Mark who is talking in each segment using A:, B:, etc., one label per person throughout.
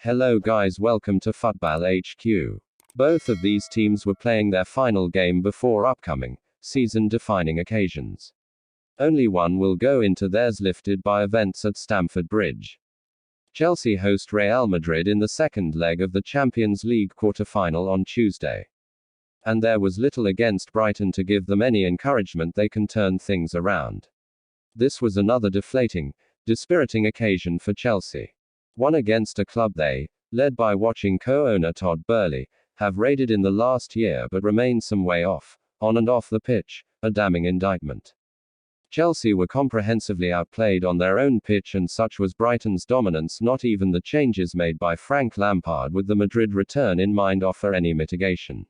A: Hello guys, welcome to Football HQ. Both of these teams were playing their final game before upcoming, season-defining occasions. Only one will go into theirs, lifted by events at Stamford Bridge. Chelsea host Real Madrid in the second leg of the Champions League quarter-final on Tuesday. And there was little against Brighton to give them any encouragement they can turn things around. This was another deflating, dispiriting occasion for Chelsea. One against a club they, led by watching co-owner Todd Boehly, have raided in the last year but remain some way off, on and off the pitch, a damning indictment. Chelsea were comprehensively outplayed on their own pitch, and such was Brighton's dominance, not even the changes made by Frank Lampard with the Madrid return in mind offer any mitigation.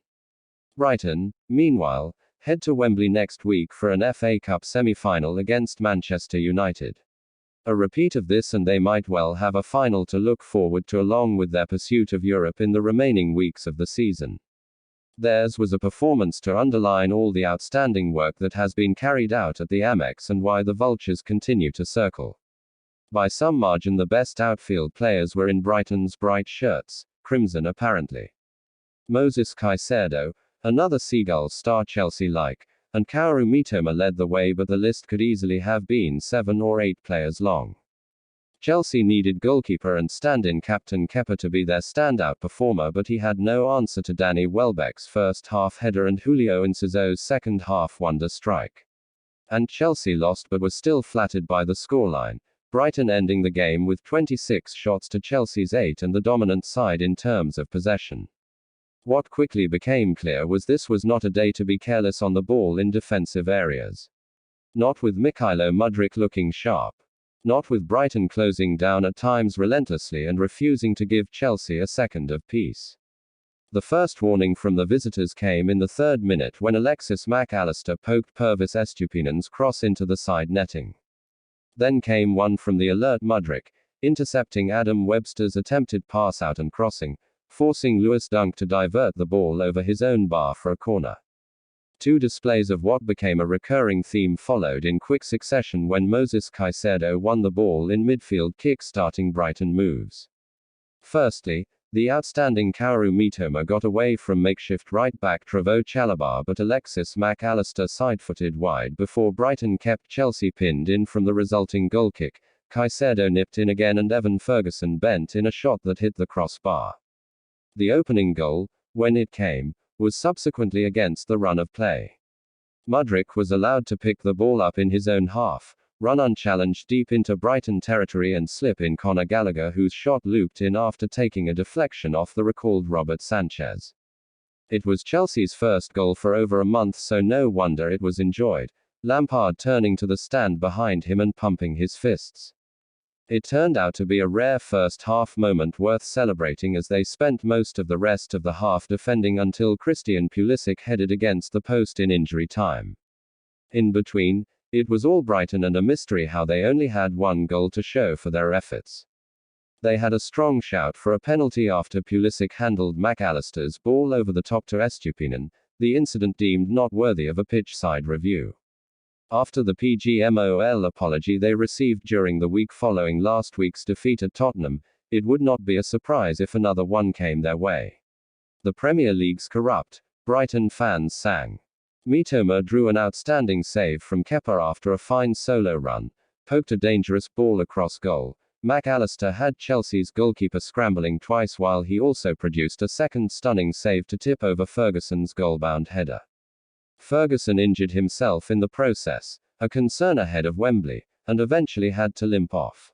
A: Brighton, meanwhile, head to Wembley next week for an FA Cup semi-final against Manchester United. A repeat of this, and they might well have a final to look forward to along with their pursuit of Europe in the remaining weeks of the season. Theirs was a performance to underline all the outstanding work that has been carried out at the Amex and why the Vultures continue to circle. By some margin, the best outfield players were in Brighton's bright shirts, crimson apparently. Moses Caicedo, another Seagulls star Chelsea-like, and Kaoru Mitoma led the way, but the list could easily have been 7 or 8 players long. Chelsea needed goalkeeper and stand-in captain Kepa to be their standout performer, but he had no answer to Danny Welbeck's first-half header and Julio Enciso's second-half wonder strike. And Chelsea lost but was still flattered by the scoreline, Brighton ending the game with 26 shots to Chelsea's 8 and the dominant side in terms of possession. What quickly became clear was this was not a day to be careless on the ball in defensive areas. Not with Mykhailo Mudryk looking sharp. Not with Brighton closing down at times relentlessly and refusing to give Chelsea a second of peace. The first warning from the visitors came in the 3rd minute when Alexis Mac Allister poked Pervis Estupinan's cross into the side netting. Then came one from the alert Mudryk, intercepting Adam Webster's attempted pass out and crossing, forcing Lewis Dunk to divert the ball over his own bar for a corner. 2 displays of what became a recurring theme followed in quick succession when Moses Caicedo won the ball in midfield, kick-starting Brighton moves. Firstly, the outstanding Kaoru Mitoma got away from makeshift right-back Trevoh Chalobah, but Alexis Mac Allister side-footed wide before Brighton kept Chelsea pinned in from the resulting goal kick. Caicedo nipped in again and Evan Ferguson bent in a shot that hit the crossbar. The opening goal, when it came, was subsequently against the run of play. Mudryk was allowed to pick the ball up in his own half, run unchallenged deep into Brighton territory and slip in Conor Gallagher, whose shot looped in after taking a deflection off the recalled Robert Sanchez. It was Chelsea's first goal for over a month, so no wonder it was enjoyed, Lampard turning to the stand behind him and pumping his fists. It turned out to be a rare first-half moment worth celebrating, as they spent most of the rest of the half defending until Christian Pulisic headed against the post in injury time. In between, it was all Brighton and a mystery how they only had 1 goal to show for their efforts. They had a strong shout for a penalty after Pulisic handled Mac Allister's ball over the top to Estupinan, the incident deemed not worthy of a pitch-side review. After the PGMOL apology they received during the week following last week's defeat at Tottenham, it would not be a surprise if another one came their way. The Premier League's corrupt, Brighton fans sang. Mitoma drew an outstanding save from Kepa after a fine solo run, poked a dangerous ball across goal. Mac Allister had Chelsea's goalkeeper scrambling twice, while he also produced a second stunning save to tip over Ferguson's goal-bound header. Ferguson injured himself in the process, a concern ahead of Wembley, and eventually had to limp off.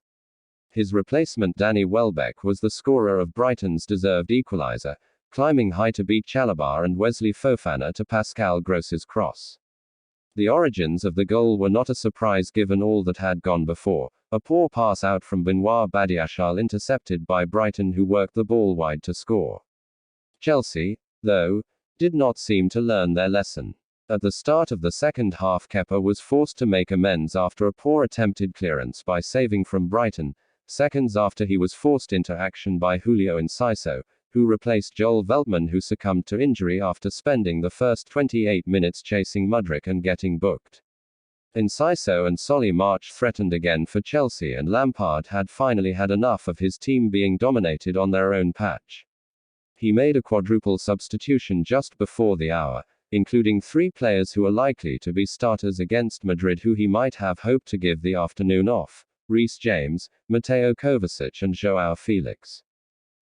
A: His replacement Danny Welbeck was the scorer of Brighton's deserved equaliser, climbing high to beat Chalobah and Wesley Fofana to Pascal Gross's cross. The origins of the goal were not a surprise given all that had gone before, a poor pass out from Benoit Badiashile intercepted by Brighton, who worked the ball wide to score. Chelsea, though, did not seem to learn their lesson. At the start of the second half, Kepa was forced to make amends after a poor attempted clearance by saving from Brighton, seconds after he was forced into action by Julio Enciso, who replaced Joel Veltman, who succumbed to injury after spending the first 28 minutes chasing Mudryk and getting booked. Enciso and Solly March threatened again for Chelsea, and Lampard had finally had enough of his team being dominated on their own patch. He made a quadruple substitution just before the hour, including 3 players who are likely to be starters against Madrid who he might have hoped to give the afternoon off: Reece James, Mateo Kovacic and Joao Felix.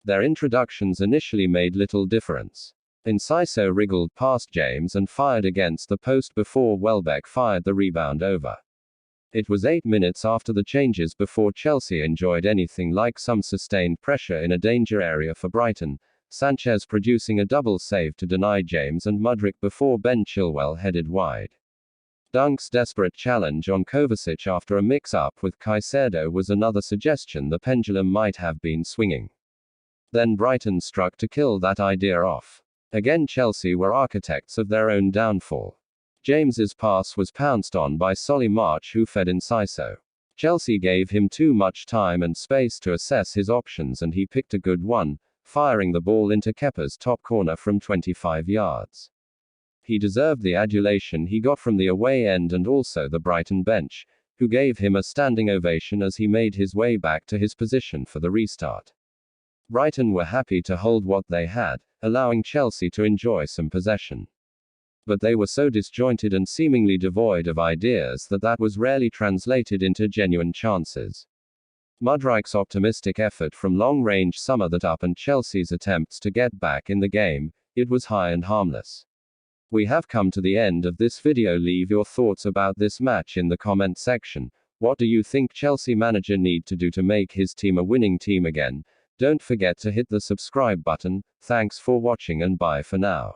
A: Their introductions initially made little difference. Enciso wriggled past James and fired against the post before Welbeck fired the rebound over. It was 8 minutes after the changes before Chelsea enjoyed anything like some sustained pressure in a danger area for Brighton, Sanchez producing a double save to deny James and Mudryk before Ben Chilwell headed wide. Dunk's desperate challenge on Kovacic after a mix-up with Caicedo was another suggestion the pendulum might have been swinging. Then Brighton struck to kill that idea off. Again Chelsea were architects of their own downfall. James's pass was pounced on by Solly March, who fed Enciso. Chelsea gave him too much time and space to assess his options, and he picked a good one, firing the ball into Kepa's top corner from 25 yards. He deserved the adulation he got from the away end and also the Brighton bench, who gave him a standing ovation as he made his way back to his position for the restart. Brighton were happy to hold what they had, allowing Chelsea to enjoy some possession. But they were so disjointed and seemingly devoid of ideas that was rarely translated into genuine chances. Mudryk's optimistic effort from long range summed that up, and Chelsea's attempts to get back in the game, it was high and harmless. We have come to the end of this video. Leave your thoughts about this match in the comment section. What do you think Chelsea manager need to do to make his team a winning team again? Don't forget to hit the subscribe button. Thanks for watching and bye for now.